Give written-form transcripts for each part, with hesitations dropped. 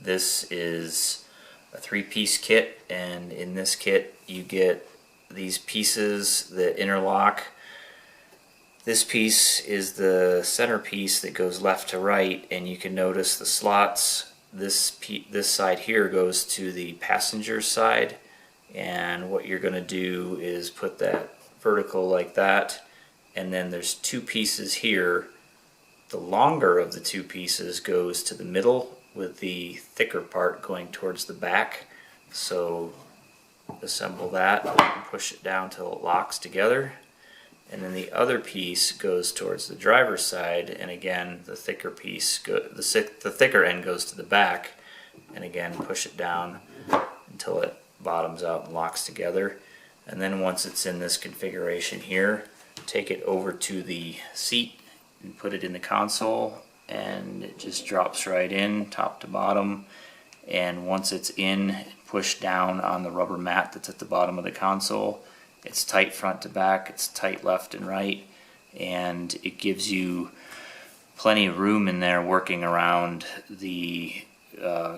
This is a 3-piece kit, and in this kit you get these pieces that interlock. This piece is the center piece that goes left to right, and you can notice the slots. This side here goes to the passenger side, and what you're going to do is put that vertical like that, and then there's 2 pieces here. The longer of the 2 pieces goes to the middle, with the thicker part going towards the back. So assemble that and push it down till it locks together, and then the other piece goes towards the driver's side, and again the thicker piece the thicker end goes to the back, and again push it down until it bottoms out and locks together. And then once it's in this configuration here, take it over to the seat and put it in the console, and it just drops right in top to bottom. And once it's in, push down on the rubber mat that's at the bottom of the console. It's tight front to back, it's tight left and right, and it gives you plenty of room in there working around the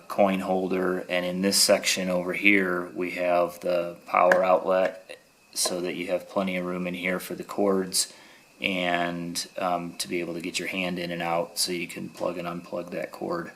coin holder. And in this section over here we have the power outlet, so that you have plenty of room in here for the cords, and to be able to get your hand in and out so you can plug and unplug that cord.